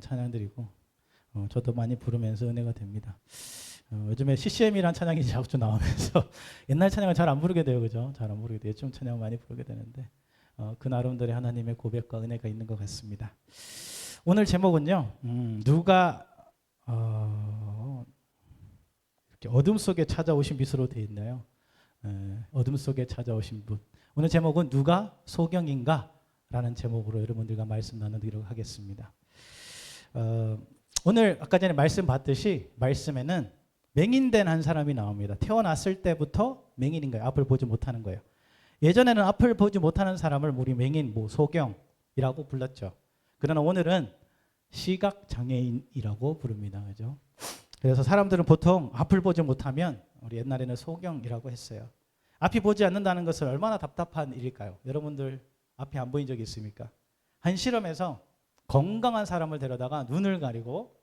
찬양드리고 저도 많이 부르면서 은혜가 됩니다. 요즘에 CCM이란 찬양이 자주 나오면서 옛날 찬양을 잘 안 부르게 돼요, 그죠? 잘 안 부르게 돼요. 요즘 찬양을 많이 부르게 되는데 그 나름대로의 하나님의 고백과 은혜가 있는 것 같습니다. 오늘 제목은요, 누가 이렇게 어둠 속에 찾아오신 빛으로 되어 있나요? 어둠 속에 찾아오신 분. 오늘 제목은 누가 소경인가? 라는 제목으로 여러분들과 말씀 나누도록 하겠습니다. 오늘 아까 전에 말씀 봤듯이 말씀에는 맹인된 한 사람이 나옵니다. 태어났을 때부터 맹인인 거예요. 앞을 보지 못하는 거예요. 예전에는 앞을 보지 못하는 사람을 우리 맹인, 소경이라고 불렀죠. 그러나 오늘은 시각장애인이라고 부릅니다. 그죠? 그래서 사람들은 보통 앞을 보지 못하면 우리 옛날에는 소경이라고 했어요. 앞이 보지 않는다는 것은 얼마나 답답한 일일까요? 여러분들 앞이 안 보인 적이 있습니까? 한 실험에서 건강한 사람을 데려다가 눈을 가리고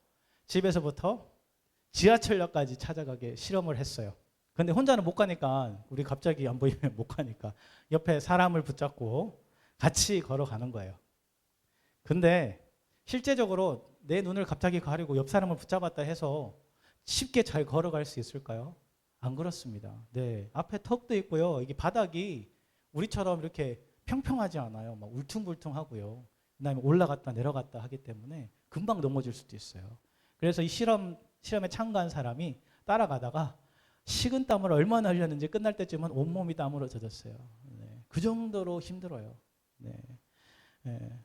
집에서부터 지하철역까지 찾아가게 실험을 했어요. 근데 혼자는 못 가니까, 우리 갑자기 안 보이면 못 가니까 옆에 사람을 붙잡고 같이 걸어가는 거예요. 근데 실제적으로 내 눈을 갑자기 가리고 옆 사람을 붙잡았다 해서 쉽게 잘 걸어갈 수 있을까요? 안 그렇습니다. 네, 앞에 턱도 있고요. 이게 바닥이 우리처럼 이렇게 평평하지 않아요. 막 울퉁불퉁하고요. 그다음에 올라갔다 내려갔다 하기 때문에 금방 넘어질 수도 있어요. 그래서 이 시험에 참가한 사람이 따라가다가 식은땀을 얼마나 흘렸는지 끝날 때쯤은 온몸이 땀으로 젖었어요. 네, 그 정도로 힘들어요. 네. 네.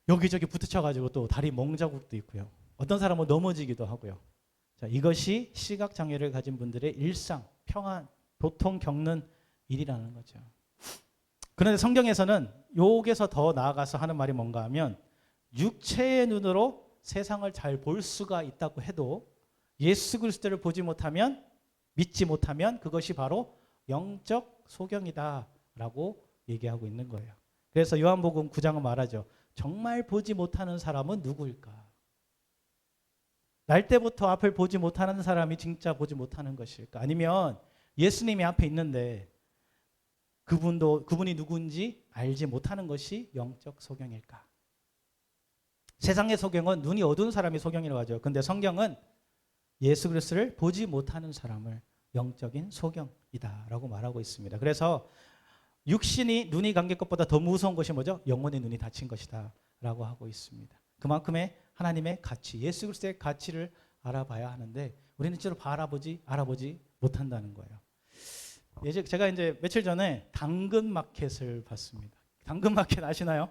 여기저기 부딪혀가지고 또 다리 멍자국도 있고요. 어떤 사람은 넘어지기도 하고요. 자, 이것이 시각장애를 가진 분들의 일상, 평안, 보통 겪는 일이라는 거죠. 그런데 성경에서는 여기서 더 나아가서 하는 말이 뭔가 하면 육체의 눈으로 세상을 잘 볼 수가 있다고 해도 예수 그리스도를 보지 못하면, 믿지 못하면 그것이 바로 영적 소경이다라고 얘기하고 있는 거예요. 그래서 요한복음 9장은 말하죠. 정말 보지 못하는 사람은 누구일까? 날 때부터 앞을 보지 못하는 사람이 진짜 보지 못하는 것일까? 아니면 예수님이 앞에 있는데 그분이 누군지 알지 못하는 것이 영적 소경일까? 세상의 소경은 눈이 어두운 사람이 소경이라고 하죠. 근데 성경은 예수 그리스도를 보지 못하는 사람을 영적인 소경이다라고 말하고 있습니다. 그래서 육신이 눈이 감긴 것보다 더 무서운 것이 뭐죠? 영혼의 눈이 닫힌 것이다 라고 하고 있습니다. 그만큼의 하나님의 가치, 예수 그리스도의 가치를 알아봐야 하는데 우리는 실제로 알아보지 못한다는 거예요. 제가 이제 며칠 전에 당근마켓을 봤습니다. 당근마켓 아시나요?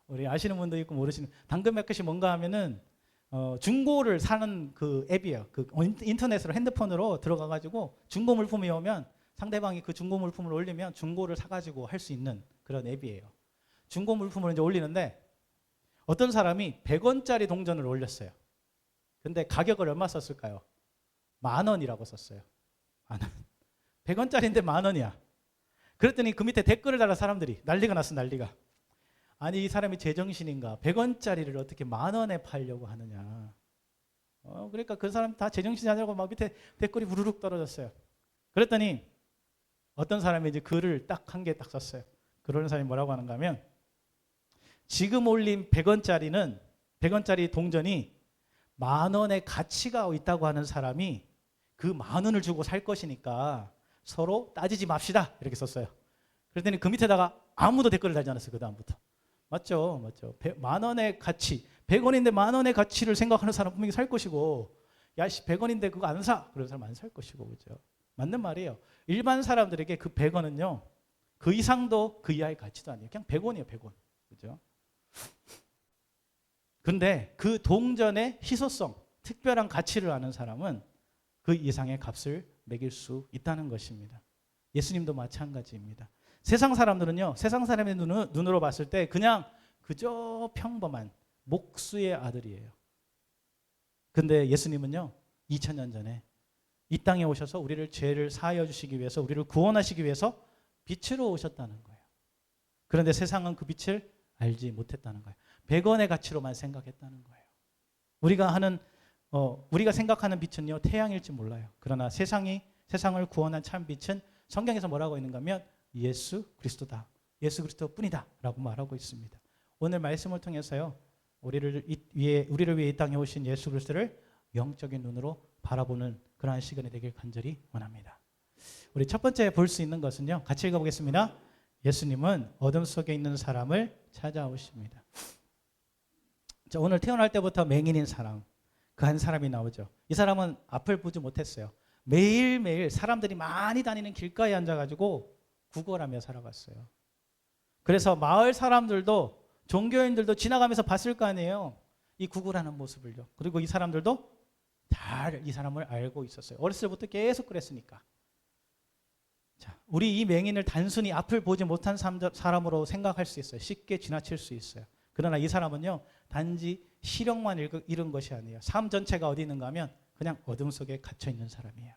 우리 아시는 분도 있고 모르시는. 당근마켓이 뭔가 하면은 중고를 사는 그 앱이에요. 그 인터넷으로 핸드폰으로 들어가가지고 중고 물품이 오면 상대방이 그 중고 물품을 올리면 중고를 사가지고 할 수 있는 그런 앱이에요. 중고 물품을 이제 올리는데 어떤 사람이 100원짜리 동전을 올렸어요. 근데 가격을 얼마 썼을까요? 10,000원이라고 썼어요. 10,000원. 100원짜리인데 10,000원이야. 그랬더니 그 밑에 댓글을 달아 사람들이 난리가 났어, 난리가. 아니 이 사람이 제정신인가? 100원짜리를 어떻게 10,000원에 팔려고 하느냐. 그러니까 그 사람 다 제정신이 아니라고 막 밑에 댓글이 부르륵 떨어졌어요. 그랬더니 어떤 사람이 이제 글을 딱 한 개 딱 썼어요. 그러는 사람이 뭐라고 하는가 하면 지금 올린 100원짜리 동전이 10,000원의 가치가 있다고 하는 사람이 그 10,000원을 주고 살 것이니까 서로 따지지 맙시다 이렇게 썼어요. 그랬더니 그 밑에다가 아무도 댓글을 달지 않았어요. 그 다음부터. 맞죠? 10,000원의 가치, 100원인데 10,000원의 가치를 생각하는 사람 분명히 살 것이고, 야 100원인데 그거 안 사 그런 사람 안 살 것이고, 그죠? 맞는 말이에요. 일반 사람들에게 그 100원은요 그 이상도 그 이하의 가치도 아니에요. 그냥 100원이에요 100원. 그죠? 근데 그 동전의 희소성, 특별한 가치를 아는 사람은 그 이상의 값을 매길 수 있다는 것입니다. 예수님도 마찬가지입니다. 세상 사람들은요, 세상 사람의 눈으로 봤을 때 그냥 그저 평범한 목수의 아들이에요. 근데 예수님은요, 2000년 전에 이 땅에 오셔서 우리를 죄를 사하여 주시기 위해서, 우리를 구원하시기 위해서 빛으로 오셨다는 거예요. 그런데 세상은 그 빛을 알지 못했다는 거예요. 100원의 가치로만 생각했다는 거예요. 우리가 생각하는 빛은요, 태양일지 몰라요. 그러나 세상을 구원한 참 빛은 성경에서 뭐라고 있는가 하면 예수 그리스도다. 예수 그리스도 뿐이다 라고 말하고 있습니다. 오늘 말씀을 통해서요, 우리를 위해 이 땅에 오신 예수 그리스도를 영적인 눈으로 바라보는 그러한 시간이 되길 간절히 원합니다. 우리 첫 번째 볼 수 있는 것은요. 같이 읽어보겠습니다. 예수님은 어둠 속에 있는 사람을 찾아오십니다. 자, 오늘 태어날 때부터 맹인인 사람, 그 한 사람이 나오죠. 이 사람은 앞을 보지 못했어요. 매일매일 사람들이 많이 다니는 길가에 앉아가지고 구걸하며 살아갔어요. 그래서 마을 사람들도 종교인들도 지나가면서 봤을 거 아니에요. 이 구걸하는 모습을요. 그리고 이 사람들도 잘 이 사람을 알고 있었어요. 어렸을 때부터 계속 그랬으니까. 자, 우리 이 맹인을 단순히 앞을 보지 못한 사람으로 생각할 수 있어요. 쉽게 지나칠 수 있어요. 그러나 이 사람은요, 단지 시력만 잃은 것이 아니에요. 삶 전체가 어디 있는가 하면 그냥 어둠 속에 갇혀 있는 사람이에요.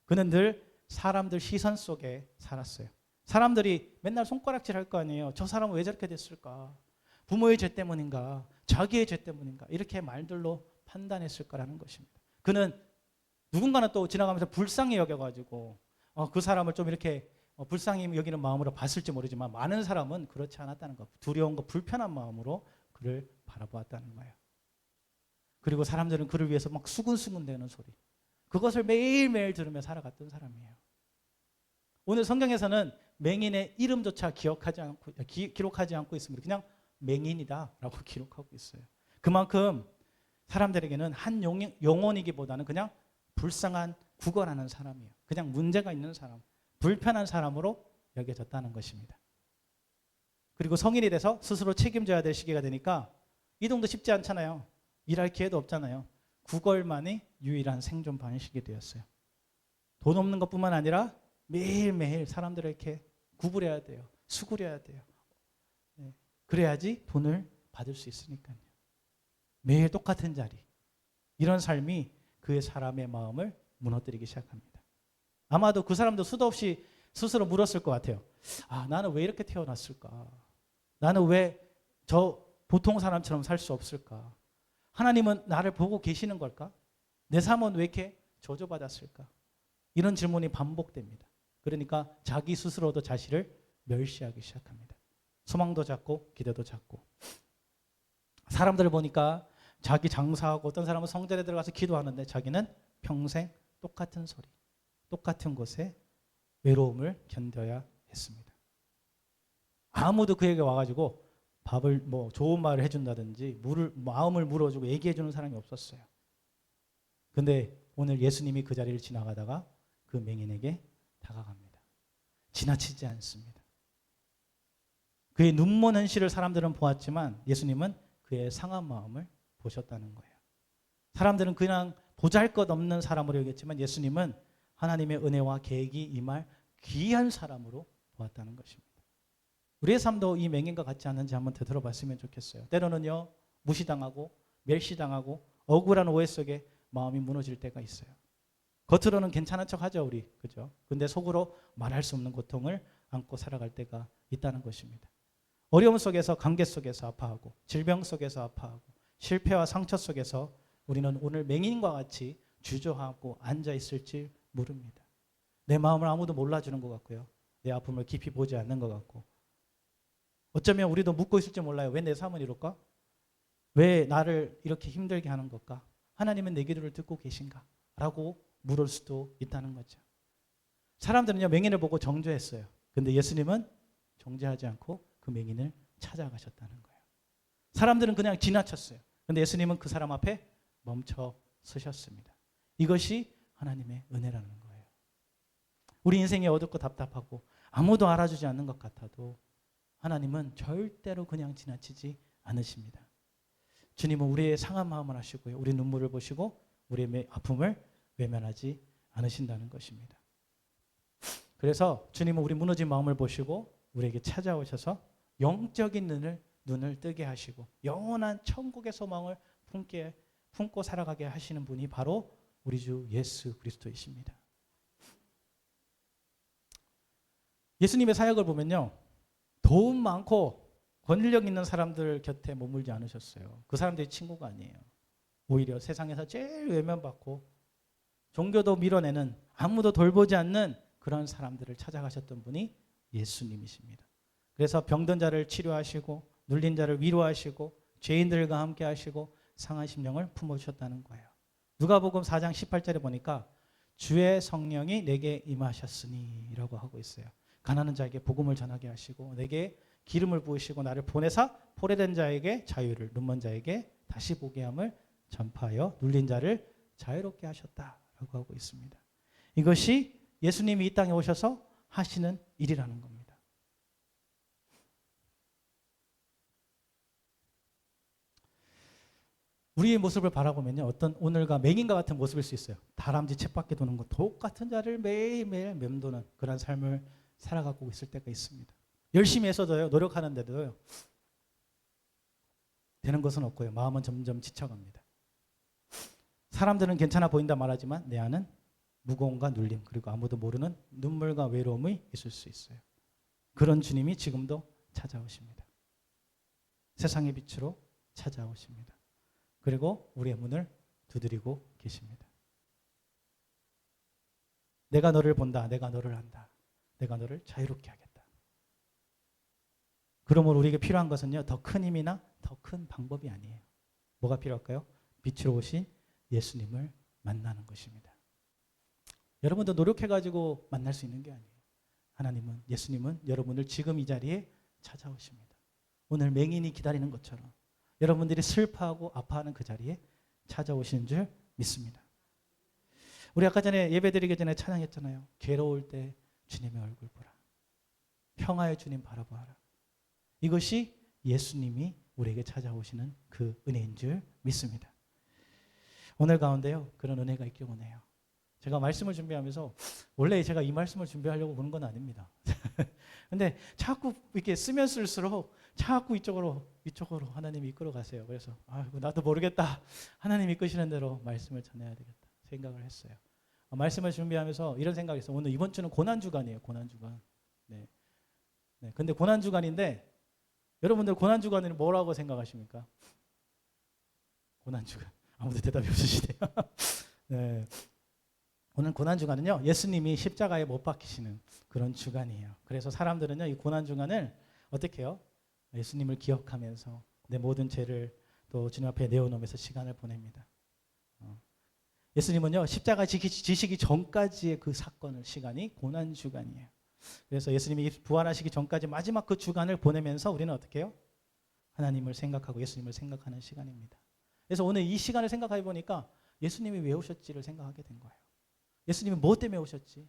그는 늘 사람들 시선 속에 살았어요. 사람들이 맨날 손가락질 할 거 아니에요. 저 사람은 왜 저렇게 됐을까? 부모의 죄 때문인가? 자기의 죄 때문인가? 이렇게 말들로 판단했을 거라는 것입니다. 그는 누군가는 또 지나가면서 불쌍히 여겨가지고 그 사람을 좀 이렇게 불쌍히 여기는 마음으로 봤을지 모르지만 많은 사람은 그렇지 않았다는 것. 두려운 것, 불편한 마음으로 그를 바라보았다는 거예요. 그리고 사람들은 그를 위해서 막 수근수근대는 소리. 그것을 매일매일 들으며 살아갔던 사람이에요. 오늘 성경에서는 맹인의 이름조차 기록하지 않고 있습니다. 그냥 맹인이다라고 기록하고 있어요. 그만큼 사람들에게는 한 영혼이기보다는 그냥 불쌍한 구걸하는 사람이에요. 그냥 문제가 있는 사람, 불편한 사람으로 여겨졌다는 것입니다. 그리고 성인이 돼서 스스로 책임져야 될 시기가 되니까 이동도 쉽지 않잖아요. 일할 기회도 없잖아요. 구걸만이 유일한 생존 방식이 되었어요. 돈 없는 것뿐만 아니라 매일매일 사람들을 이렇게 구부려야 돼요. 수구려야 돼요. 네. 그래야지 돈을 받을 수 있으니까요. 매일 똑같은 자리. 이런 삶이 그의 사람의 마음을 무너뜨리기 시작합니다. 아마도 그 사람도 수도 없이 스스로 물었을 것 같아요. 아, 나는 왜 이렇게 태어났을까? 나는 왜 저 보통 사람처럼 살 수 없을까? 하나님은 나를 보고 계시는 걸까? 내 삶은 왜 이렇게 저주받았을까? 이런 질문이 반복됩니다. 그러니까 자기 스스로도 자신을 멸시하기 시작합니다. 소망도 작고 기대도 작고. 사람들을 보니까 자기 장사하고 어떤 사람은 성전에 들어가서 기도하는데 자기는 평생 똑같은 소리, 똑같은 곳에 외로움을 견뎌야 했습니다. 아무도 그에게 와가지고 밥을 좋은 말을 해준다든지 마음을 물어주고 얘기해주는 사람이 없었어요. 근데 오늘 예수님이 그 자리를 지나가다가 그 맹인에게 다가갑니다. 지나치지 않습니다. 그의 눈먼 현실을 사람들은 보았지만 예수님은 그의 상한 마음을 보셨다는 거예요. 사람들은 그냥 보잘것없는 사람으로 여겼지만 예수님은 하나님의 은혜와 계획이 임할 귀한 사람으로 보았다는 것입니다. 우리의 삶도 이 맹인과 같지 않은지 한번 되돌아봤으면 좋겠어요. 때로는요, 무시당하고 멸시당하고 억울한 오해 속에 마음이 무너질 때가 있어요. 겉으로는 괜찮은 척하죠, 우리. 그죠? 근데 속으로 말할 수 없는 고통을 안고 살아갈 때가 있다는 것입니다. 어려움 속에서, 관계 속에서 아파하고, 질병 속에서 아파하고, 실패와 상처 속에서 우리는 오늘 맹인과 같이 주저하고 앉아 있을지 모릅니다. 내 마음을 아무도 몰라주는 것 같고요. 내 아픔을 깊이 보지 않는 것 같고, 어쩌면 우리도 묻고 있을지 몰라요. 왜 내 삶은 이럴까? 왜 나를 이렇게 힘들게 하는 걸까? 하나님은 내 기도를 듣고 계신가? 라고 물을 수도 있다는 거죠. 사람들은요, 맹인을 보고 정죄했어요. 근데 예수님은 정죄하지 않고 그 맹인을 찾아가셨다는 거예요. 사람들은 그냥 지나쳤어요. 근데 예수님은 그 사람 앞에 멈춰 서셨습니다. 이것이 하나님의 은혜라는 거예요. 우리 인생이 어둡고 답답하고 아무도 알아주지 않는 것 같아도 하나님은 절대로 그냥 지나치지 않으십니다. 주님은 우리의 상한 마음을 아시고요. 우리 눈물을 보시고 우리의 아픔을 외면하지 않으신다는 것입니다. 그래서 주님은 우리 무너진 마음을 보시고 우리에게 찾아오셔서 영적인 눈을 뜨게 하시고 영원한 천국의 소망을 품고 살아가게 하시는 분이 바로 우리 주 예수 그리스도이십니다. 예수님의 사역을 보면요, 돈 많고 권력 있는 사람들 곁에 머물지 않으셨어요. 그 사람들이 친구가 아니에요. 오히려 세상에서 제일 외면받고 종교도 밀어내는, 아무도 돌보지 않는 그런 사람들을 찾아가셨던 분이 예수님이십니다. 그래서 병든 자를 치료하시고 눌린 자를 위로하시고 죄인들과 함께 하시고 상한 심령을 품어주셨다는 거예요. 누가복음 4장 18절에 보니까 주의 성령이 내게 임하셨으니 라고 하고 있어요. 가난한 자에게 복음을 전하게 하시고 내게 기름을 부으시고 나를 보내사 포로된 자에게 자유를, 눈먼 자에게 다시 보게 함을 전파하여 눌린 자를 자유롭게 하셨다라고 하고 있습니다. 이것이 예수님이 이 땅에 오셔서 하시는 일이라는 겁니다. 우리의 모습을 바라보면요, 어떤 오늘과 맹인과 같은 모습일 수 있어요. 다람쥐 쳇바퀴 도는 것, 똑같은 자를 매일매일 맴도는 그런 삶을 살아가고 있을 때가 있습니다. 열심히 해서도요, 노력하는데도요, 되는 것은 없고요. 마음은 점점 지쳐갑니다. 사람들은 괜찮아 보인다 말하지만 내 안은 무거움과 눌림, 그리고 아무도 모르는 눈물과 외로움이 있을 수 있어요. 그런 주님이 지금도 찾아오십니다. 세상의 빛으로 찾아오십니다. 그리고 우리의 문을 두드리고 계십니다. 내가 너를 본다. 내가 너를 안다. 내가 너를 자유롭게 하겠다. 그러므로 우리에게 필요한 것은요, 더 큰 힘이나 더 큰 방법이 아니에요. 뭐가 필요할까요? 빛으로 오신 예수님을 만나는 것입니다. 여러분도 노력해가지고 만날 수 있는 게 아니에요. 하나님은, 예수님은 여러분을 지금 이 자리에 찾아오십니다. 오늘 맹인이 기다리는 것처럼 여러분들이 슬퍼하고 아파하는 그 자리에 찾아오시는 줄 믿습니다. 우리 아까 전에 예배드리기 전에 찬양했잖아요. 괴로울 때 주님의 얼굴 보라. 평화의 주님 바라보아라. 이것이 예수님이 우리에게 찾아오시는 그 은혜인 줄 믿습니다. 오늘 가운데요, 그런 은혜가 있길 원해요. 제가 말씀을 준비하면서 원래 제가 이 말씀을 준비하려고 그런 건 아닙니다. 근데 자꾸 이렇게 쓰면 쓸수록 자꾸 이쪽으로 하나님이 이끌어 가세요. 그래서 나도 모르겠다. 하나님이 이끄시는 대로 말씀을 전해야 되겠다 생각을 했어요. 말씀을 준비하면서 이런 생각이 있어요. 오늘 이번 주는 고난 주간이에요. 고난 주간. 네. 근데 고난 주간인데 여러분들 고난 주간을 뭐라고 생각하십니까? 고난 주간. 아무도 대답이 없으시네요. 네. 오늘 고난 주간은요, 예수님이 십자가에 못 박히시는 그런 주간이에요. 그래서 사람들은요, 이 고난 주간을 어떻게 해요? 예수님을 기억하면서 내 모든 죄를 또 주님 앞에 내어놓으면서 시간을 보냅니다. 예수님은요, 십자가 지시기 전까지의 그 사건을, 시간이 고난 주간이에요. 그래서 예수님이 부활하시기 전까지 마지막 그 주간을 보내면서 우리는 어떻게 해요? 하나님을 생각하고 예수님을 생각하는 시간입니다. 그래서 오늘 이 시간을 생각해 보니까 예수님이 왜 오셨지를 생각하게 된 거예요. 예수님이 뭐 때문에 오셨지?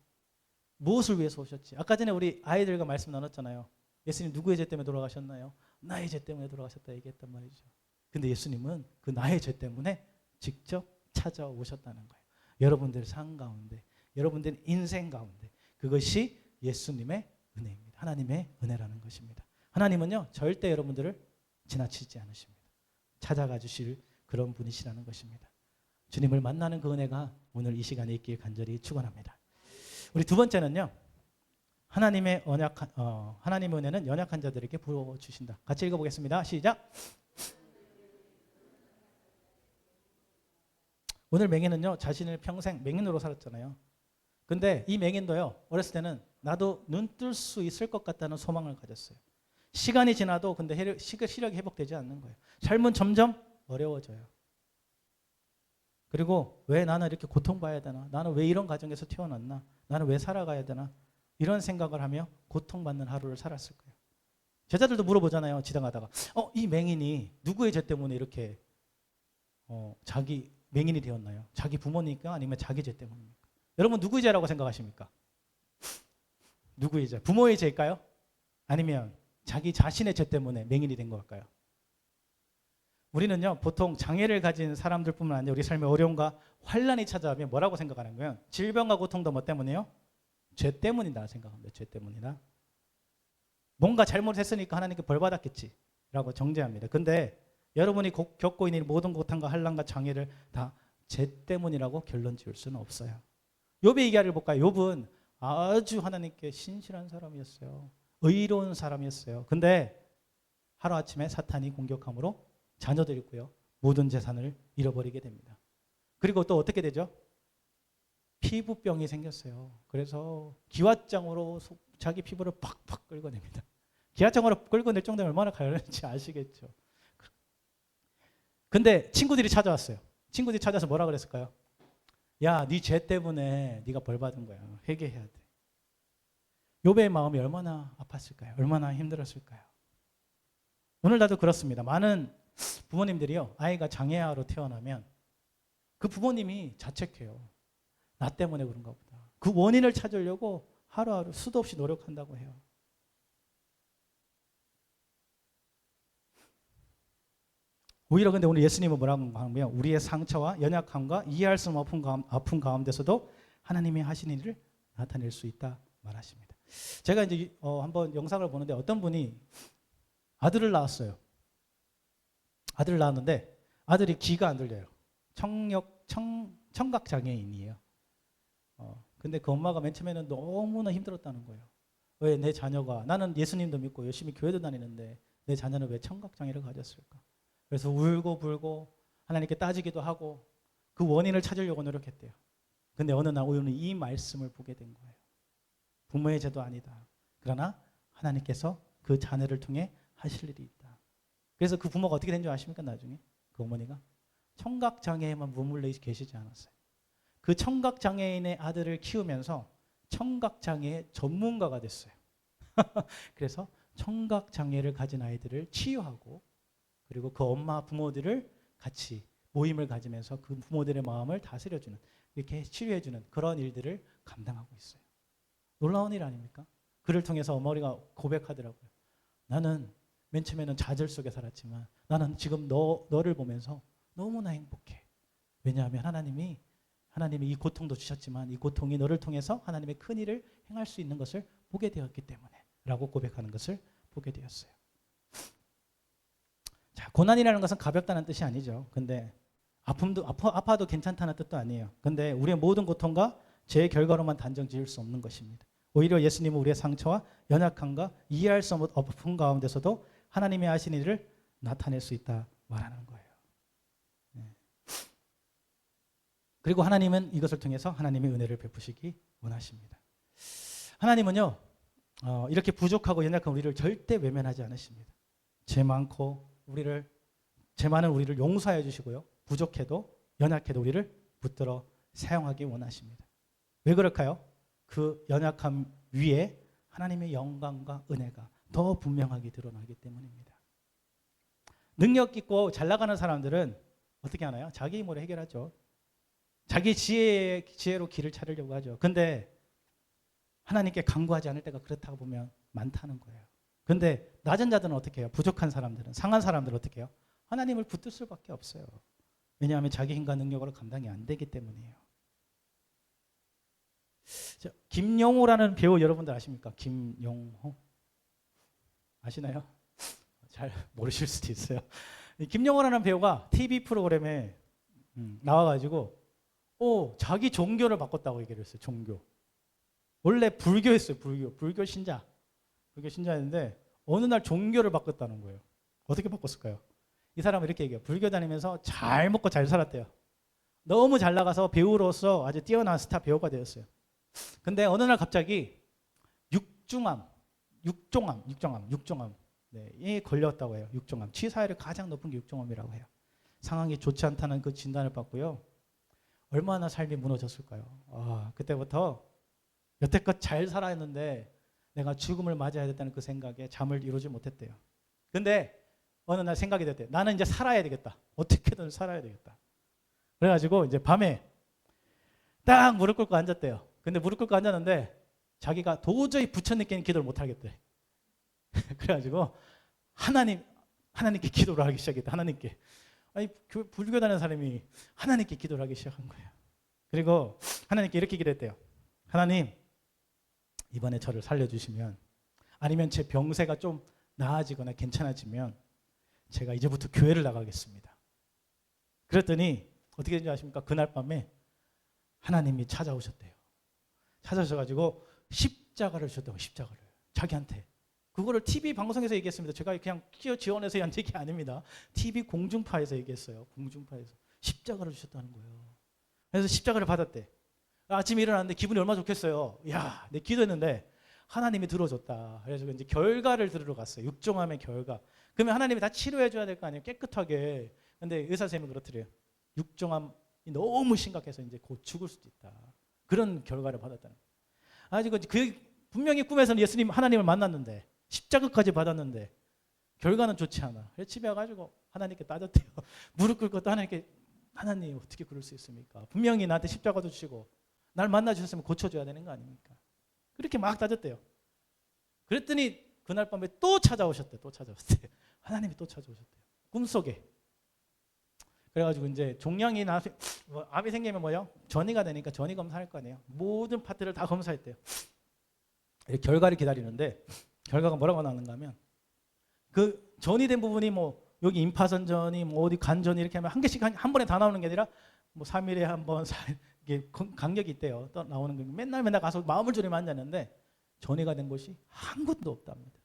무엇을 위해서 오셨지? 아까 전에 우리 아이들과 말씀 나눴잖아요. 예수님 누구의 죄 때문에 돌아가셨나요? 나의 죄 때문에 돌아가셨다 얘기했단 말이죠. 근데 예수님은 그 나의 죄 때문에 직접 찾아오셨다는 거예요. 여러분들 삶 가운데, 여러분들 인생 가운데, 그것이 예수님의 은혜입니다. 하나님의 은혜라는 것입니다. 하나님은요, 절대 여러분들을 지나치지 않으십니다. 찾아가 주실 그런 분이시라는 것입니다. 주님을 만나는 그 은혜가 오늘 이 시간에 있길 간절히 축원합니다. 우리 두 번째는요, 하나님의 은혜는 연약한 자들에게 부어 주신다. 같이 읽어보겠습니다. 시작. 오늘 맹인은요, 자신을 평생 맹인으로 살았잖아요. 근데 이 맹인도요, 어렸을 때는 나도 눈 뜰 수 있을 것 같다는 소망을 가졌어요. 시간이 지나도 근데 시력이 회복되지 않는 거예요. 삶은 점점 어려워져요. 그리고 왜 나는 이렇게 고통받아야 되나? 나는 왜 이런 가정에서 태어났나? 나는 왜 살아가야 되나? 이런 생각을 하며 고통받는 하루를 살았을 거예요. 제자들도 물어보잖아요. 지나가다가. 이 맹인이 누구의 죄 때문에 이렇게 자기 맹인이 되었나요? 자기 부모니까 아니면 자기 죄 때문입니까? 여러분 누구의 죄라고 생각하십니까? 누구의 죄? 부모의 죄일까요? 아니면 자기 자신의 죄 때문에 맹인이 된 걸까요? 우리는요, 보통 장애를 가진 사람들뿐만 아니라 우리 삶의 어려움과 환난이 찾아오면 뭐라고 생각하는 거예요? 질병과 고통도 뭐 때문이에요? 죄 때문이다 생각합니다. 죄 때문이다. 뭔가 잘못했으니까 하나님께 벌 받았겠지라고 정죄합니다. 근데 여러분이 겪고 있는 모든 고통과 환난과 장애를 다 죄 때문이라고 결론 지을 수는 없어요. 욥의 이야기를 볼까요? 욥은 아주 하나님께 신실한 사람이었어요. 의로운 사람이었어요. 근데 하루아침에 사탄이 공격함으로 자녀들 있고요, 모든 재산을 잃어버리게 됩니다. 그리고 또 어떻게 되죠? 피부병이 생겼어요. 그래서 기왓장으로 자기 피부를 팍팍 긁어냅니다. 기왓장으로 긁어낼 정도면 얼마나 가열한지 아시겠죠? 근데 친구들이 찾아왔어요. 친구들이 찾아서 뭐라 그랬을까요? 야, 네 죄 때문에 네가 벌 받은 거야. 회개해야 돼. 욥의 마음이 얼마나 아팠을까요? 얼마나 힘들었을까요? 오늘날도 그렇습니다. 많은 부모님들이요, 아이가 장애아로 태어나면 그 부모님이 자책해요. 나 때문에 그런가 보다. 그 원인을 찾으려고 하루하루 수도 없이 노력한다고 해요. 오히려 근데 오늘 예수님은 뭐라고 하면 우리의 상처와 연약함과 이해할 수 없는 아픔 가운데서도 하나님이 하신 일을 나타낼 수 있다 말하십니다. 제가 이제 한번 영상을 보는데 어떤 분이 아들을 낳았어요. 아들을 낳았는데 아들이 귀가 안 들려요. 청각 장애인이에요. 근데 그 엄마가 맨 처음에는 너무나 힘들었다는 거예요. 왜 내 자녀가, 나는 예수님도 믿고 열심히 교회도 다니는데 내 자녀는 왜 청각 장애를 가졌을까? 그래서 울고 불고 하나님께 따지기도 하고 그 원인을 찾으려고 노력했대요. 근데 어느 날 오늘 이 말씀을 보게 된 거예요. 부모의 죄도 아니다. 그러나 하나님께서 그 자녀를 통해 하실 일이 있다. 그래서 그 부모가 어떻게 된 줄 아십니까? 나중에 그 어머니가 청각장애에만 머물러 계시지 않았어요. 그 청각장애인의 아들을 키우면서 청각장애의 전문가가 됐어요. 그래서 청각장애를 가진 아이들을 치유하고 그리고 그 엄마 부모들을 같이 모임을 가지면서 그 부모들의 마음을 다스려주는, 이렇게 치료해주는 그런 일들을 감당하고 있어요. 놀라운 일 아닙니까? 그를 통해서 어머니가 고백하더라고요. 나는 맨 처음에는 좌절 속에 살았지만 나는 지금 너를 보면서 너무나 행복해. 왜냐하면 하나님이 이 고통도 주셨지만 이 고통이 너를 통해서 하나님의 큰 일을 행할 수 있는 것을 보게 되었기 때문에 라고 고백하는 것을 보게 되었어요. 자, 고난이라는 것은 가볍다는 뜻이 아니죠. 근데 아파도 괜찮다는 뜻도 아니에요. 근데 우리의 모든 고통과 죄의 결과로만 단정 지을 수 없는 것입니다. 오히려 예수님은 우리의 상처와 연약함과 이해할 수 없는 아픔 가운데서도 하나님이 하신 일을 나타낼 수 있다 말하는 거예요. 그리고 하나님은 이것을 통해서 하나님의 은혜를 베푸시기 원하십니다. 하나님은요, 이렇게 부족하고 연약한 우리를 절대 외면하지 않으십니다. 죄 많은 우리를 용서해 주시고요, 부족해도 연약해도 우리를 붙들어 사용하기 원하십니다. 왜 그럴까요? 그 연약함 위에 하나님의 영광과 은혜가 더 분명하게 드러나기 때문입니다. 능력 있고 잘 나가는 사람들은 어떻게 하나요? 자기 힘으로 해결하죠. 자기 지혜로 길을 찾으려고 하죠. 근데 하나님께 간구하지 않을 때가 그렇다고 보면 많다는 거예요. 근데 낮은 자들은 어떻게 해요? 부족한 사람들은, 상한 사람들은 어떻게 해요? 하나님을 붙들 수밖에 없어요. 왜냐하면 자기 힘과 능력으로 감당이 안 되기 때문이에요. 김용호라는 배우 여러분들 아십니까? 김용호? 아시나요? 잘 모르실 수도 있어요. 김용호라는 배우가 TV 프로그램에 나와가지고 자기 종교를 바꿨다고 얘기를 했어요. 종교. 원래 불교였어요. 불교 신자였는데 어느 날 종교를 바꿨다는 거예요. 어떻게 바꿨을까요? 이 사람은 이렇게 얘기해요. 불교 다니면서 잘 먹고 잘 살았대요. 너무 잘 나가서 배우로서 아주 뛰어난 스타 배우가 되었어요. 근데 어느 날 갑자기 육종암, 이 걸렸다고 해요. 육종암. 치사율이 가장 높은 게 육종암이라고 해요. 상황이 좋지 않다는 그 진단을 받고요. 얼마나 삶이 무너졌을까요? 그때부터 여태껏 잘 살아했는데 내가 죽음을 맞이해야겠다는 그 생각에 잠을 이루지 못했대요. 근데 어느 날 생각이 됐대요. 나는 이제 살아야 되겠다. 어떻게든 살아야 되겠다. 그래가지고 이제 밤에 딱 무릎 꿇고 앉았대요. 근데 무릎 꿇고 앉았는데 자기가 도저히 부처님께는 기도를 못 하겠대. 그래가지고 하나님께 기도를 하기 시작했다. 하나님께. 불교 다니는 사람이 하나님께 기도를 하기 시작한 거예요. 그리고 하나님께 이렇게 기도했대요. 하나님, 이번에 저를 살려주시면, 아니면 제 병세가 좀 나아지거나 괜찮아지면 제가 이제부터 교회를 나가겠습니다. 그랬더니 어떻게 된지 아십니까? 그날 밤에 하나님이 찾아오셨대요. 찾아오셔가지고 십자가를 주셨다고. 십자가를 자기한테. 그거를 TV 방송에서 얘기했습니다. 제가 그냥 지원해서 한 얘기 아닙니다. TV 공중파에서 얘기했어요. 공중파에서 십자가를 주셨다는 거예요. 그래서 십자가를 받았대. 아침에 일어났는데 기분이 얼마나 좋겠어요. 야, 내 기도했는데 하나님이 들어줬다. 그래서 이제 결과를 들으러 갔어요. 육종암의 결과. 그러면 하나님이 다 치료해 줘야 될 거 아니에요. 깨끗하게. 근데 의사 선생님이 그렇더래요. 육종암이 너무 심각해서 이제 곧 죽을 수도 있다. 그런 결과를 받았다는 거예요. 아직 그 분명히 꿈에서는 예수님 하나님을 만났는데 십자가까지 받았는데 결과는 좋지 않아. 그래서 집에 와가지고 하나님께 따졌대요. 무릎 꿇고 또 하나님께 하나님 어떻게 그럴 수 있습니까? 분명히 나한테 십자가도 주시고 날 만나 주셨으면 고쳐줘야 되는 거 아닙니까? 그렇게 막 따졌대요. 그랬더니 그날 밤에 또 찾아오셨대요. 또 찾아오셨대요. 하나님이 또 찾아오셨대요. 꿈속에. 그래가지고 이제 종양이 암이 생기면 뭐요? 전이가 되니까 전이 검사할 거 아니에요. 모든 파트를 다 검사했대요. 결과를 기다리는데 결과가 뭐라고 나오는가 하면 그 전이 된 부분이 뭐 여기 임파선전이 뭐 어디 간전이 이렇게 하면 한 개씩 한 번에 다 나오는 게 아니라 뭐 3일에 한 번, 이게 간격이 있대요. 또 나오는 게 맨날 가서 마음을 졸이면 앉았는데 전이가 된 곳이 한 곳도 없답니다.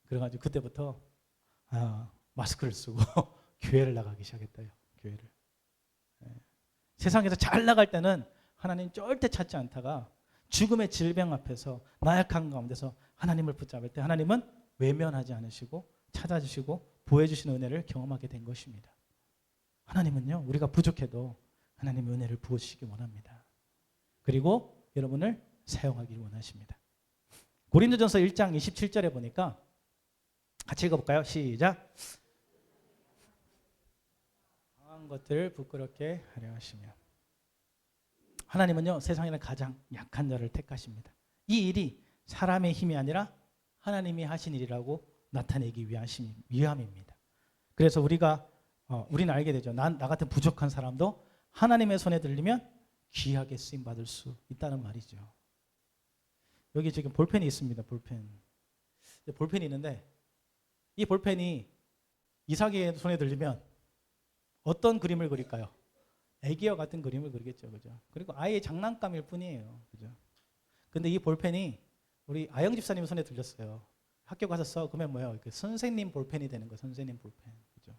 그래가지고 그때부터 마스크를 쓰고 교회를 나가기 시작했대요. 교회를. 세상에서 잘 나갈 때는 하나님 절대 찾지 않다가 죽음의 질병 앞에서 나약한 가운데서 하나님을 붙잡을 때 하나님은 외면하지 않으시고 찾아주시고 보여주시는 은혜를 경험하게 된 것입니다. 하나님은요, 우리가 부족해도 하나님의 은혜를 부어주시기 원합니다. 그리고 여러분을 사용하기를 원하십니다. 고린도전서 1장 27절에 보니까 같이 읽어볼까요? 시작. 강한 것들을 부끄럽게 하려 하시며. 하나님은요, 세상에는 가장 약한 자를 택하십니다. 이 일이 사람의 힘이 아니라 하나님이 하신 일이라고 나타내기 위함입니다. 그래서 우리는 알게 되죠. 나 같은 부족한 사람도 하나님의 손에 들리면 귀하게 쓰임 받을 수 있다는 말이죠. 여기 지금 볼펜이 있습니다. 볼펜이 있는데 이 볼펜이 이삭의 손에 들리면 어떤 그림을 그릴까요? 애기와 같은 그림을 그리겠죠. 그죠? 그리고 아이의 장난감일 뿐이에요. 그죠? 근데 이 볼펜이 우리 아영 집사님 손에 들렸어요. 학교 가서 써. 그러면 뭐예요? 선생님 볼펜이 되는 거예요. 선생님 볼펜. 그죠?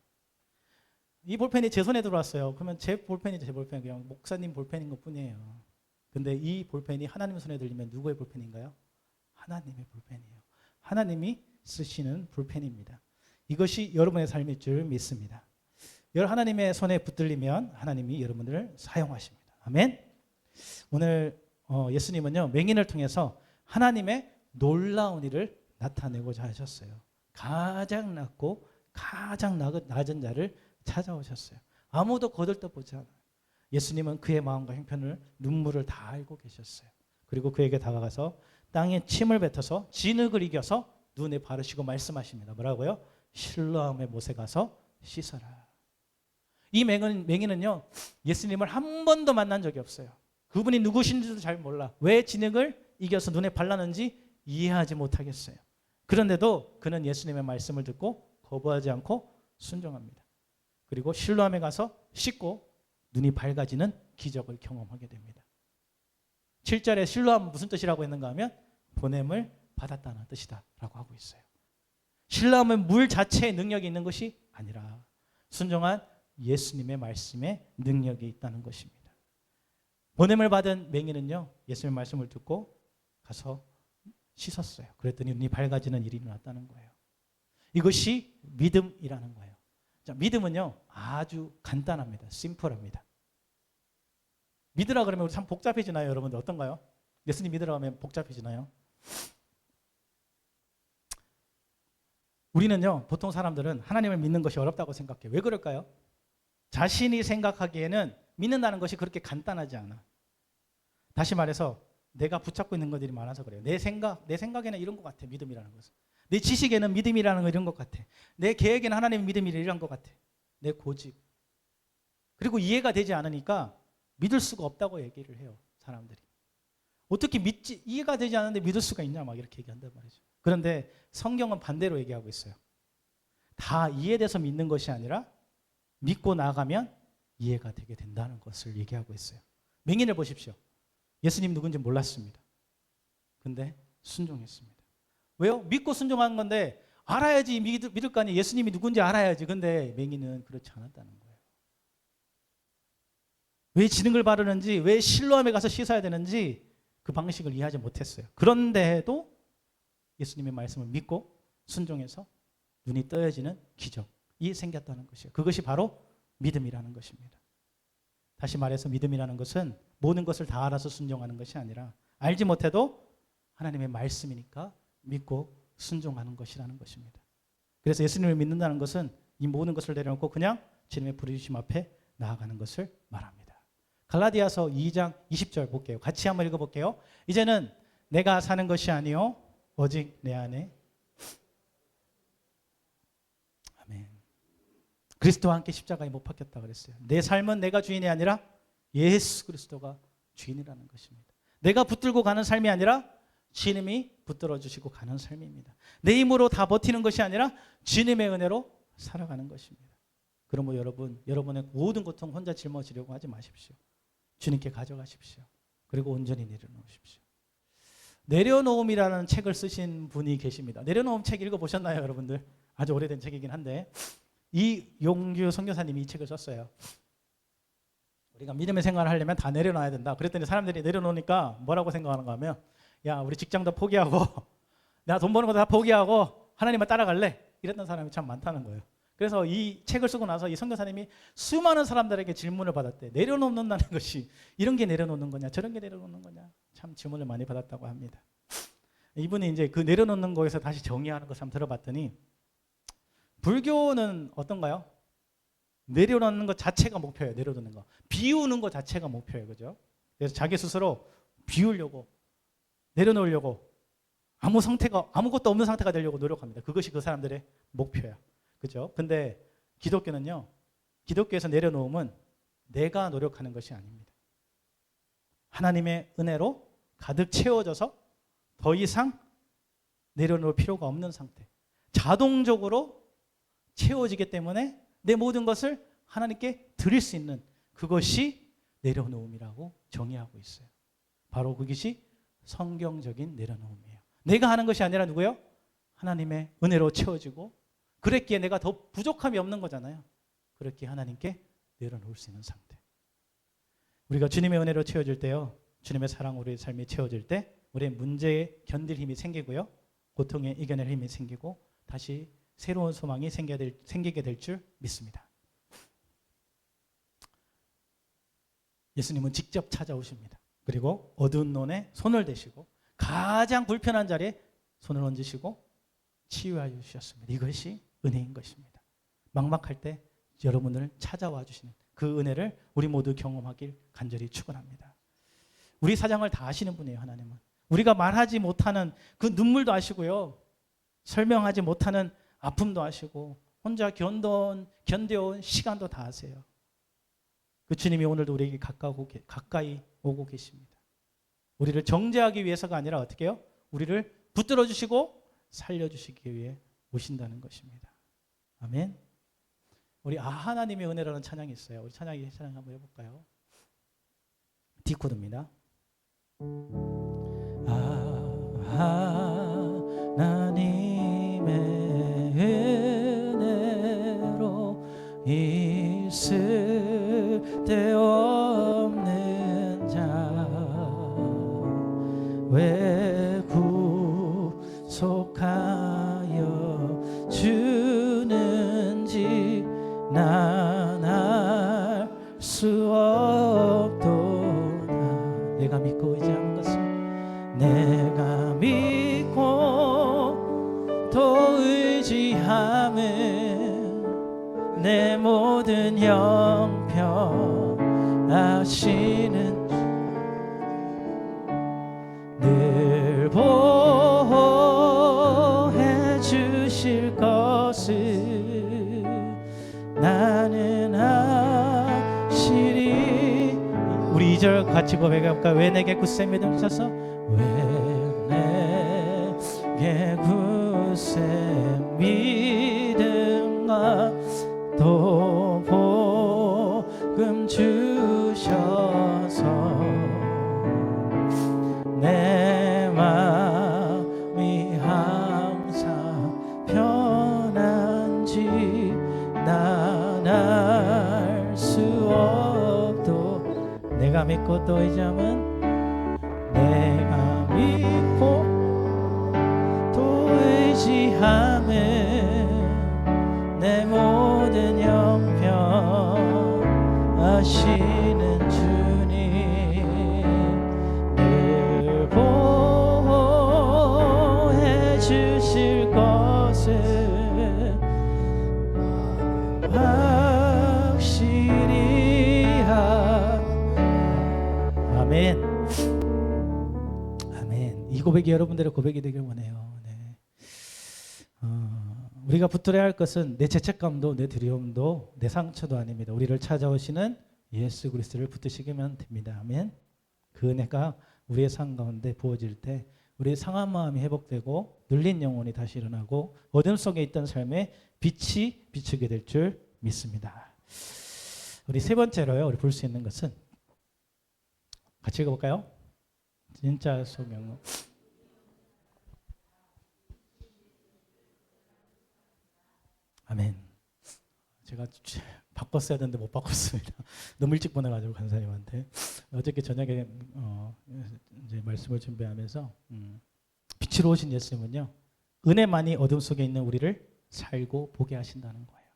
이 볼펜이 제 손에 들어왔어요. 그러면 제 볼펜이 제 볼펜, 그냥 목사님 볼펜인 것 뿐이에요. 근데 이 볼펜이 하나님 손에 들리면 누구의 볼펜인가요? 하나님의 볼펜이에요. 하나님이 쓰시는 볼펜입니다. 이것이 여러분의 삶일 줄 믿습니다. 하나님의 손에 붙들리면 하나님이 여러분들을 사용하십니다. 아멘. 오늘 예수님은요, 맹인을 통해서 하나님의 놀라운 일을 나타내고자 하셨어요. 가장 낮고 가장 낮은 자를 찾아오셨어요. 아무도 거들떠보지 않아요. 예수님은 그의 마음과 형편을 눈물을 다 알고 계셨어요. 그리고 그에게 다가가서 땅에 침을 뱉어서 진흙을 이겨서 눈에 바르시고 말씀하십니다. 뭐라고요? 실로암의 못에 가서 씻어라. 이 맹인은요, 예수님을 한 번도 만난 적이 없어요. 그분이 누구신지도 잘 몰라. 왜 진흙을 이겨서 눈에 발랐는지 이해하지 못하겠어요. 그런데도 그는 예수님의 말씀을 듣고 거부하지 않고 순종합니다. 그리고 실로암에 가서 씻고 눈이 밝아지는 기적을 경험하게 됩니다. 7절에 실로암은 무슨 뜻이라고 했는가 하면 보냄을 받았다는 뜻이다 라고 하고 있어요. 실로암은 물 자체의 능력이 있는 것이 아니라 순종한 예수님의 말씀에 능력이 있다는 것입니다. 보냄을 받은 맹인은요, 예수님의 말씀을 듣고 가서 씻었어요. 그랬더니 눈이 밝아지는 일이 일어났다는 거예요. 이것이 믿음이라는 거예요. 자, 믿음은요, 아주 간단합니다. 심플합니다. 믿으라 그러면 우리 참 복잡해지나요, 여러분들? 어떤가요? 예수님 믿으라 하면 복잡해지나요? 우리는요, 보통 사람들은 하나님을 믿는 것이 어렵다고 생각해요. 왜 그럴까요? 자신이 생각하기에는 믿는다는 것이 그렇게 간단하지 않아. 다시 말해서 내가 붙잡고 있는 것들이 많아서 그래요. 내 생각에는 이런 것 같아, 믿음이라는 것은. 내 지식에는 믿음이라는 거 이런 것 같아. 내 계획에는 하나님의 믿음이 이런 것 같아. 내 고집. 그리고 이해가 되지 않으니까 믿을 수가 없다고 얘기를 해요, 사람들이. 어떻게 이해가 되지 않는데 믿을 수가 있냐, 막 이렇게 얘기한단 말이죠. 그런데 성경은 반대로 얘기하고 있어요. 다 이해돼서 믿는 것이 아니라 믿고 나가면 이해가 되게 된다는 것을 얘기하고 있어요. 맹인을 보십시오. 예수님 누군지 몰랐습니다. 근데 순종했습니다. 왜요? 믿고 순종한 건데 알아야지 믿을 거 아니에요. 예수님이 누군지 알아야지. 근데 맹인은 그렇지 않았다는 거예요. 왜 진흙을 바르는지, 왜 실로암에 가서 씻어야 되는지 그 방식을 이해하지 못했어요. 그런데도 예수님의 말씀을 믿고 순종해서 눈이 떠여지는 기적, 생겼다는 것이에요. 그것이 바로 믿음이라는 것입니다. 다시 말해서 믿음이라는 것은 모든 것을 다 알아서 순종하는 것이 아니라 알지 못해도 하나님의 말씀이니까 믿고 순종하는 것이라는 것입니다. 그래서 예수님을 믿는다는 것은 이 모든 것을 내려놓고 그냥 주님의 부르심 앞에 나아가는 것을 말합니다. 갈라디아서 2장 20절 볼게요. 같이 한번 읽어볼게요. 이제는 내가 사는 것이 아니요 오직 내 안에 아멘. 그리스도와 함께 십자가에 못 박혔다 그랬어요. 내 삶은 내가 주인이 아니라 예수 그리스도가 주인이라는 것입니다. 내가 붙들고 가는 삶이 아니라 주님이 붙들어 주시고 가는 삶입니다. 내 힘으로 다 버티는 것이 아니라 주님의 은혜로 살아가는 것입니다. 그러므로 여러분의 모든 고통 혼자 짊어지려고 하지 마십시오. 주님께 가져가십시오. 그리고 온전히 내려놓으십시오. 내려놓음이라는 책을 쓰신 분이 계십니다. 내려놓음 책 읽어보셨나요, 여러분들? 아주 오래된 책이긴 한데 이용규 선교사님이 이 책을 썼어요. 우리가 믿음의 생활을 하려면 다 내려놔야 된다. 그랬더니 사람들이 내려놓으니까 뭐라고 생각하는가 하면 야, 우리 직장도 포기하고 내가 돈 버는 거 다 포기하고 하나님만 따라갈래? 이랬던 사람이 참 많다는 거예요. 그래서 이 책을 쓰고 나서 이 선교사님이 수많은 사람들에게 질문을 받았대. 내려놓는다는 것이 이런 게 내려놓는 거냐 저런 게 내려놓는 거냐 참 질문을 많이 받았다고 합니다. 이분이 이제 그 내려놓는 거에서 다시 정의하는 것을 한번 들어봤더니 불교는 어떤가요? 내려놓는 것 자체가 목표예요. 내려놓는 거. 비우는 것 자체가 목표예요. 그죠? 그래서 자기 스스로 비우려고 내려놓으려고 아무것도 없는 상태가 되려고 노력합니다. 그것이 그 사람들의 목표야. 그죠? 근데 기독교는요. 기독교에서 내려놓음은 내가 노력하는 것이 아닙니다. 하나님의 은혜로 가득 채워져서 더 이상 내려놓을 필요가 없는 상태. 자동적으로 채워지기 때문에 내 모든 것을 하나님께 드릴 수 있는 그것이 내려놓음이라고 정의하고 있어요. 바로 그것이 성경적인 내려놓음이에요. 내가 하는 것이 아니라 누구요? 하나님의 은혜로 채워지고 그랬기에 내가 더 부족함이 없는 거잖아요. 그렇게 하나님께 내려놓을 수 있는 상태. 우리가 주님의 은혜로 채워질 때요. 주님의 사랑으로 우리의 삶이 채워질 때 우리의 문제에 견딜 힘이 생기고요. 고통에 이겨낼 힘이 생기고 다시 새로운 소망이 생기게 될 줄 믿습니다. 예수님은 직접 찾아오십니다. 그리고 어두운 논에 손을 대시고 가장 불편한 자리에 손을 얹으시고 치유하여 주셨습니다. 이것이 은혜인 것입니다. 막막할 때 여러분을 찾아와 주시는 그 은혜를 우리 모두 경험하길 간절히 축원합니다. 우리 사정을 다 아시는 분이에요. 하나님은. 우리가 말하지 못하는 그 눈물도 아시고요. 설명하지 못하는 아픔도 아시고 혼자 견뎌온 시간도 다 아세요. 그 주님이 오늘도 우리에게 가까이 오고 계십니다. 우리를 정죄하기 위해서가 아니라 어떻게 해요? 우리를 붙들어 주시고 살려주시기 위해 오신다는 것입니다. 아멘. 우리 하나님의 은혜라는 찬양이 있어요. 우리 찬양 한번 해볼까요? 디코드입니다. 하나님의 은혜로 있을 데 없는 자 왜 구속하여 주는지 난 알 수 없도다. 내가 믿고 의지하는 것을 내가 믿고 또 의지하면 내 모든 형편 아시는 늘 보호해 주실 것을 나는 아시리. 우리 2절 같이 고백해볼까요? 왜 내게 굳세 믿음 주셔서 왜 내게 굳세 믿음과 또 복음 주셔서 내 마음이 항상 편한지 난 알 수 없도. 내가 믿고 또 의지하면 내가 믿고 또 의지하면 내 몸 하시는 주님 늘 보호해 주실 것을 확실히 아멘. 아멘. 이 고백이 여러분들의 고백이 되길 원해요. 네. 우리가 붙들어야 할 것은 내 죄책감도 내 두려움도 내 상처도 아닙니다. 우리를 찾아오시는 예수 그리스도를 붙드시면 됩니다. 아멘. 그 은혜가 우리의 삶 가운데 부어질 때 우리의 상한 마음이 회복되고 눌린 영혼이 다시 일어나고 어둠 속에 있던 삶에 빛이 비추게 될 줄 믿습니다. 우리 세 번째로요. 우리 볼 수 있는 것은 같이 읽어볼까요? 진짜 소경. 아멘. 제가 바꿨어야 되는데 못 바꿨습니다. 너무 일찍 보내가지고 간사님한테 어저께 저녁에 이제 말씀을 준비하면서 빛으로 오신 예수님은요 은혜만이 어둠 속에 있는 우리를 살고 보게 하신다는 거예요.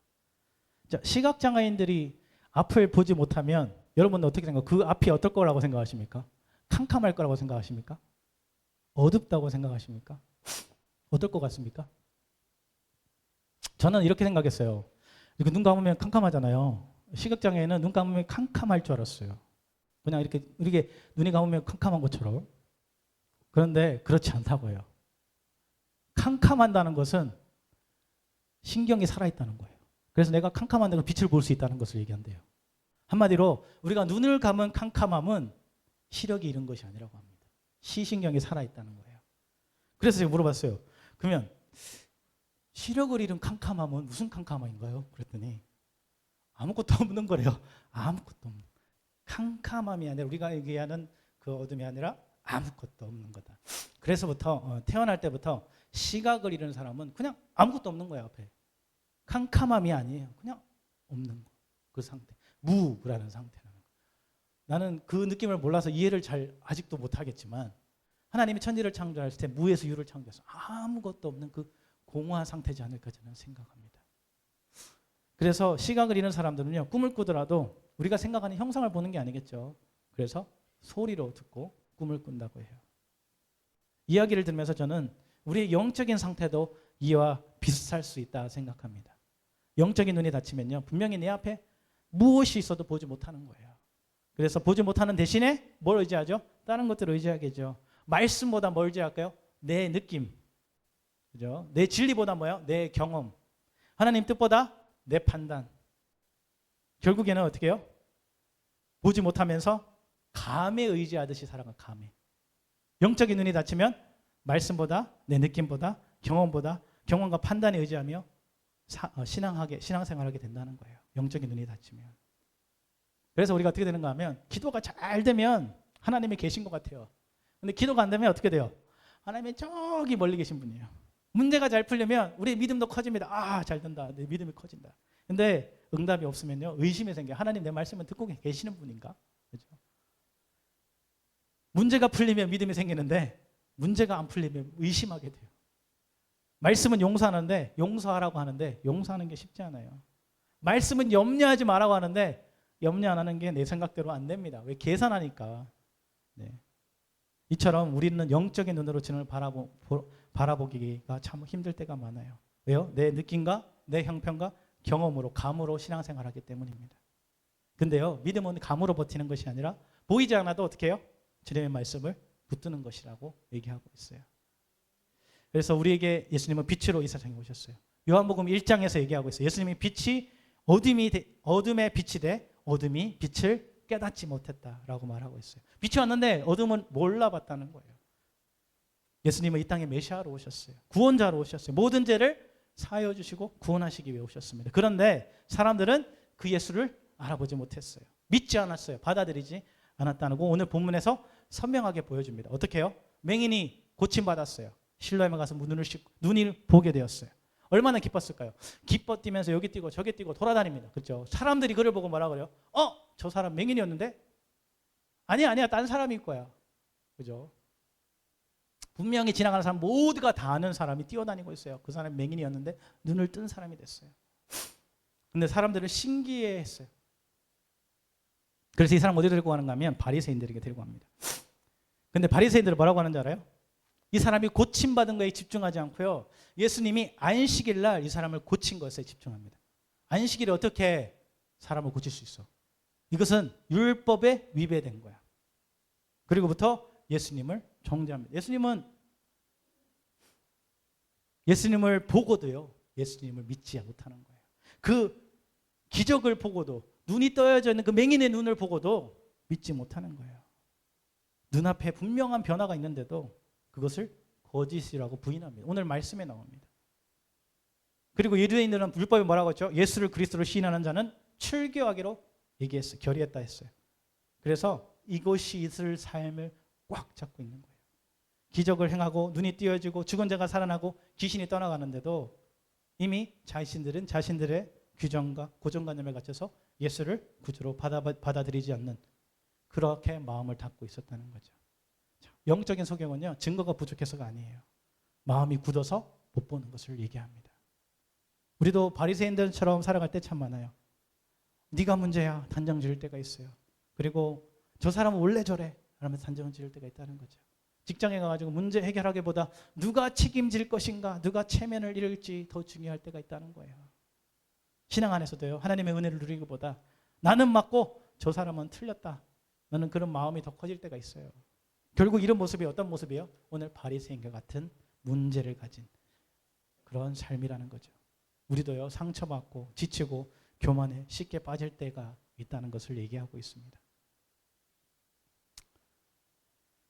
자, 시각장애인들이 앞을 보지 못하면 여러분은 어떻게 생각해요? 그 앞이 어떨 거라고 생각하십니까? 캄캄할 거라고 생각하십니까? 어둡다고 생각하십니까? 어떨 것 같습니까? 저는 이렇게 생각했어요. 이렇게 눈 감으면 캄캄하잖아요. 시각장애인은 눈 감으면 캄캄할 줄 알았어요. 그냥 이렇게 눈이 감으면 캄캄한 것처럼. 그런데 그렇지 않다고요. 캄캄한다는 것은 신경이 살아있다는 거예요. 그래서 내가 캄캄한데 빛을 볼 수 있다는 것을 얘기한대요. 한마디로 우리가 눈을 감은 캄캄함은 시력이 잃은 것이 아니라고 합니다. 시신경이 살아있다는 거예요. 그래서 제가 물어봤어요. 그러면 시력을 잃은 캄캄함은 무슨 캄캄함인가요? 그랬더니 아무것도 없는 거래요. 아무것도 없는. 캄캄함이 아니라 우리가 얘기하는 그 어둠이 아니라 아무것도 없는 거다. 그래서부터 태어날 때부터 시각을 잃은 사람은 그냥 아무것도 없는 거예요. 앞에. 캄캄함이 아니에요. 그냥 없는 거. 그 상태. 무라는 상태라는 거. 나는 그 느낌을 몰라서 이해를 잘 아직도 못하겠지만 하나님이 천지를 창조할 때 무에서 유를 창조해서 아무것도 없는 그 공허한 상태지 않을까 저는 생각합니다. 그래서 시각을 잃은 사람들은요 꿈을 꾸더라도 우리가 생각하는 형상을 보는 게 아니겠죠. 그래서 소리로 듣고 꿈을 꾼다고 해요. 이야기를 들으면서 저는 우리의 영적인 상태도 이와 비슷할 수 있다 생각합니다. 영적인 눈이 닫히면요 분명히 내 앞에 무엇이 있어도 보지 못하는 거예요. 그래서 보지 못하는 대신에 뭘 의지하죠? 다른 것들을 의지하겠죠. 말씀보다 뭘 의지할까요? 내 느낌. 그죠? 내 진리보다 뭐예요? 내 경험. 하나님 뜻보다 내 판단. 결국에는 어떻게 해요? 보지 못하면서 감에 의지하듯이 살아가. 감에. 영적인 눈이 닫히면 말씀보다 내 느낌보다 경험보다 경험과 판단에 의지하며 신앙생활하게 된다는 거예요. 영적인 눈이 닫히면. 그래서 우리가 어떻게 되는가 하면 기도가 잘 되면 하나님이 계신 것 같아요. 근데 기도가 안 되면 어떻게 돼요? 하나님이 저기 멀리 계신 분이에요. 문제가 잘 풀리면 우리의 믿음도 커집니다. 아, 잘 된다. 내 믿음이 커진다. 근데 응답이 없으면요 의심이 생겨요. 하나님 내 말씀을 듣고 계시는 분인가? 그렇죠? 문제가 풀리면 믿음이 생기는데 문제가 안 풀리면 의심하게 돼요. 말씀은 용서하는데 용서하라고 하는데 용서하는 게 쉽지 않아요. 말씀은 염려하지 말라고 하는데 염려 안 하는 게 내 생각대로 안 됩니다. 왜? 계산하니까. 네. 이처럼 우리는 영적인 눈으로 주님을 바라보기가 참 힘들 때가 많아요. 왜요? 내 느낌과 내 형편과 경험으로 감으로 신앙생활하기 때문입니다. 근데요 믿음은 감으로 버티는 것이 아니라 보이지 않아도 어떻게 해요? 주님의 말씀을 붙드는 것이라고 얘기하고 있어요. 그래서 우리에게 예수님은 빛으로 이 세상에 오셨어요. 요한복음 1장에서 얘기하고 있어요. 예수님이 빛이 어둠의 빛이 돼 어둠이 빛을 깨닫지 못했다라고 말하고 있어요. 빛이 왔는데 어둠은 몰라봤다는 거예요. 예수님은 이 땅에 메시아로 오셨어요. 구원자로 오셨어요. 모든 죄를 사하여 주시고 구원하시기 위해 오셨습니다. 그런데 사람들은 그 예수를 알아보지 못했어요. 믿지 않았어요. 받아들이지 않았다는 거 오늘 본문에서 선명하게 보여줍니다. 어떻게 해요? 맹인이 고침받았어요. 실로암에 가서 눈을 보게 되었어요. 얼마나 기뻤을까요? 기뻐 뛰면서 여기 뛰고 저기 뛰고 돌아다닙니다. 그렇죠? 사람들이 그를 보고 뭐라 그래요? 저 사람 맹인이었는데? 아니야. 딴 사람일 거야. 그죠? 분명히 지나가는 사람 모두가 다 아는 사람이 뛰어다니고 있어요. 그 사람이 맹인이었는데 눈을 뜬 사람이 됐어요. 근데 사람들은 신기해했어요. 그래서 이 사람 어디 데리고 가는가 하면 바리새인들에게 데리고 갑니다. 근데 바리새인들은 뭐라고 하는지 알아요? 이 사람이 고침받은 거에 집중하지 않고요. 예수님이 안식일 날 이 사람을 고친 것에 집중합니다. 안식일에 어떻게 사람을 고칠 수 있어? 이것은 율법에 위배된 거야. 그리고부터 예수님을 정죄합니다. 예수님을 보고도요. 예수님을 믿지 못하는 거예요. 그 기적을 보고도 눈이 떠여져 있는 그 맹인의 눈을 보고도 믿지 못하는 거예요. 눈앞에 분명한 변화가 있는데도 그것을 거짓이라고 부인합니다. 오늘 말씀에 나옵니다. 그리고 유대인들은 율법에 뭐라고 했죠? 예수를 그리스도로 시인하는 자는 출교하기로 얘기했어요. 결의했다 했어요. 그래서 이것이 있을 삶을 꽉 잡고 있는 거예요. 기적을 행하고 눈이 띄어지고 죽은 자가 살아나고 귀신이 떠나가는데도 이미 자신들은 자신들의 규정과 고정관념에 갇혀서 예수를 구주로 받아들이지 않는 그렇게 마음을 닫고 있었다는 거죠. 영적인 소경은요, 증거가 부족해서가 아니에요. 마음이 굳어서 못 보는 것을 얘기합니다. 우리도 바리새인들처럼 살아갈 때 참 많아요. 네가 문제야. 단정 지을 때가 있어요. 그리고 저 사람은 원래 저래. 그러면서 단정 지을 때가 있다는 거죠. 직장에 가가지고 문제 해결하기보다 누가 책임질 것인가, 누가 체면을 잃을지 더 중요할 때가 있다는 거예요. 신앙 안에서도요. 하나님의 은혜를 누리기보다 나는 맞고 저 사람은 틀렸다. 나는 그런 마음이 더 커질 때가 있어요. 결국 이런 모습이 어떤 모습이에요? 오늘 바리새인과 같은 문제를 가진 그런 삶이라는 거죠. 우리도요. 상처받고 지치고 교만에 쉽게 빠질 때가 있다는 것을 얘기하고 있습니다.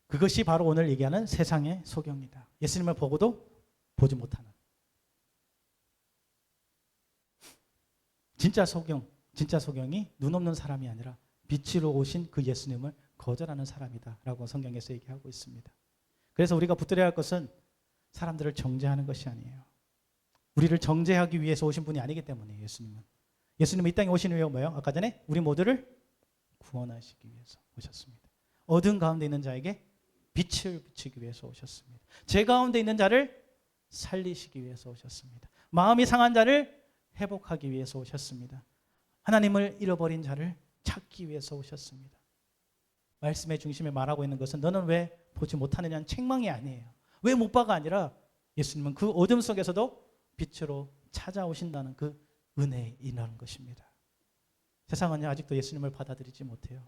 그것이 바로 오늘 얘기하는 세상의 소경이다. 예수님을 보고도 보지 못하는. 진짜 소경이 눈 없는 사람이 아니라 빛으로 오신 그 예수님을 거절하는 사람이다라고 성경에서 얘기하고 있습니다. 그래서 우리가 붙들어야 할 것은 사람들을 정죄하는 것이 아니에요. 우리를 정죄하기 위해서 오신 분이 아니기 때문에 예수님은 이 땅에 오신 이유가 뭐예요? 아까 전에 우리 모두를 구원하시기 위해서 오셨습니다. 어둠 가운데 있는 자에게 빛을 비추기 위해서 오셨습니다. 죄 가운데 있는 자를 살리시기 위해서 오셨습니다. 마음이 상한 자를 회복하기 위해서 오셨습니다. 하나님을 잃어버린 자를 찾기 위해서 오셨습니다. 말씀의 중심에 말하고 있는 것은 너는 왜 보지 못하느냐는 책망이 아니에요. 왜 못 봐가 아니라 예수님은 그 어둠 속에서도 빛으로 찾아오신다는 그 은혜이라는 것입니다. 세상은요, 아직도 예수님을 받아들이지 못해요.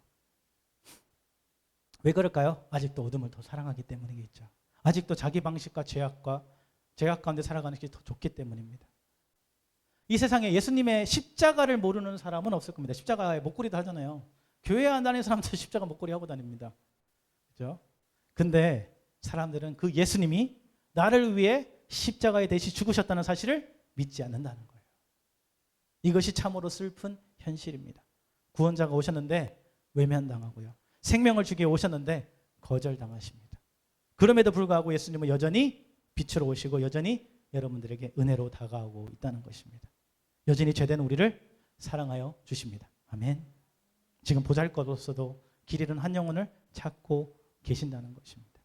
왜 그럴까요? 아직도 어둠을 더 사랑하기 때문이겠죠. 아직도 자기 방식과 죄악 가운데 살아가는 것이 더 좋기 때문입니다. 이 세상에 예수님의 십자가를 모르는 사람은 없을 겁니다. 십자가에 목걸이도 하잖아요. 교회 안 다니는 사람들 십자가 목걸이 하고 다닙니다. 그렇죠? 근데 사람들은 그 예수님이 나를 위해 십자가에 대신 죽으셨다는 사실을 믿지 않는다는 거예요. 이것이 참으로 슬픈 현실입니다. 구원자가 오셨는데 외면당하고요. 생명을 주기 위해 오셨는데 거절당하십니다. 그럼에도 불구하고 예수님은 여전히 빛으로 오시고 여전히 여러분들에게 은혜로 다가오고 있다는 것입니다. 여전히 죄된 우리를 사랑하여 주십니다. 아멘. 지금 보잘것없어도 길 잃은 한 영혼을 찾고 계신다는 것입니다.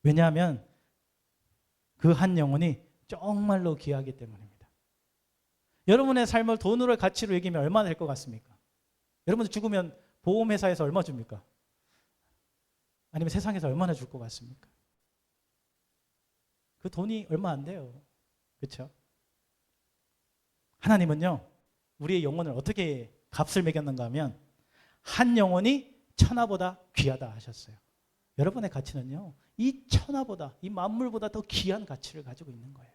왜냐하면 그 한 영혼이 정말로 귀하기 때문입니다. 여러분의 삶을 돈으로 가치로 얘기하면 얼마나 될 것 같습니까? 여러분들 죽으면 보험회사에서 얼마 줍니까? 아니면 세상에서 얼마나 줄 것 같습니까? 그 돈이 얼마 안 돼요. 그렇죠? 하나님은요, 우리의 영혼을 어떻게 값을 매겼는가 하면 한 영혼이 천하보다 귀하다 하셨어요. 여러분의 가치는요, 이 천하보다, 이 만물보다 더 귀한 가치를 가지고 있는 거예요.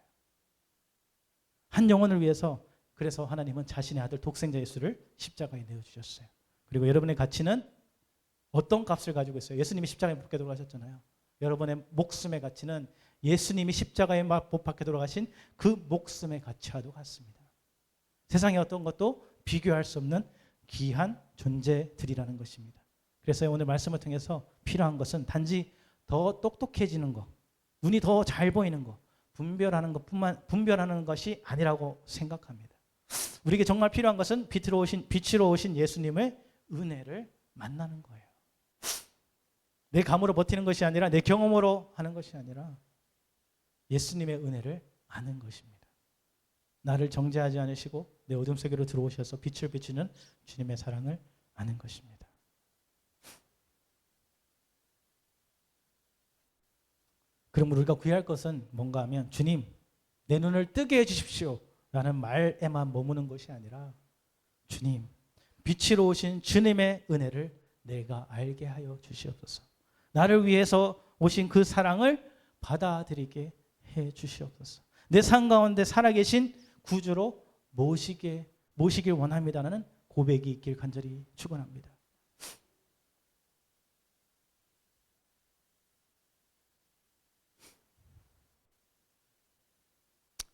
한 영혼을 위해서 그래서 하나님은 자신의 아들 독생자 예수를 십자가에 내어주셨어요. 그리고 여러분의 가치는 어떤 값을 가지고 있어요? 예수님이 십자가에 못 박혀 돌아가셨잖아요. 여러분의 목숨의 가치는 예수님이 십자가에 못 박혀 돌아가신 그 목숨의 가치와도 같습니다. 세상의 어떤 것도 비교할 수 없는 귀한 존재들이라는 것입니다. 그래서 오늘 말씀을 통해서 필요한 것은 단지 더 똑똑해지는 것, 눈이 더 잘 보이는 것, 분별하는 것이 아니라고 생각합니다. 우리에게 정말 필요한 것은 빛으로 오신 예수님의 은혜를 만나는 거예요. 내 감으로 버티는 것이 아니라 내 경험으로 하는 것이 아니라 예수님의 은혜를 아는 것입니다. 나를 정죄하지 않으시고 내 어둠 속으로 들어오셔서 빛을 비추는 주님의 사랑을 아는 것입니다. 그러므로 우리가 구해야 할 것은 뭔가 하면 주님 내 눈을 뜨게 해주십시오 라는 말에만 머무는 것이 아니라 주님 빛으로 오신 주님의 은혜를 내가 알게 하여 주시옵소서. 나를 위해서 오신 그 사랑을 받아들이게 해 주시옵소서. 내 삶 가운데 살아계신 구주로 모시길 원합니다라는 고백이 있길 간절히 축원합니다.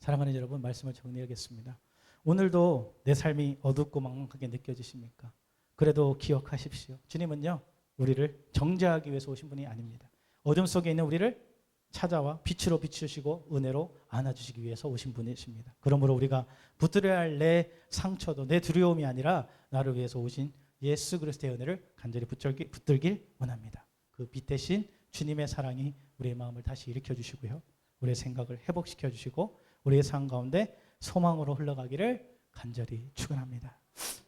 사랑하는 여러분, 말씀을 정리하겠습니다. 오늘도 내 삶이 어둡고 막막하게 느껴지십니까? 그래도 기억하십시오. 주님은요, 우리를 정죄하기 위해서 오신 분이 아닙니다. 어둠 속에 있는 우리를 찾아와 빛으로 비추시고 은혜로 안아주시기 위해서 오신 분이십니다. 그러므로 우리가 붙들어야 할 내 상처도 내 두려움이 아니라 나를 위해서 오신 예수 그리스도의 은혜를 간절히 붙들길 원합니다. 그 빛 대신 주님의 사랑이 우리의 마음을 다시 일으켜 주시고요. 우리의 생각을 회복시켜 주시고 우리의 삶 가운데 소망으로 흘러가기를 간절히 축원합니다.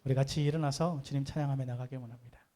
우리 같이 일어나서 주님 찬양하며 나가길 원합니다.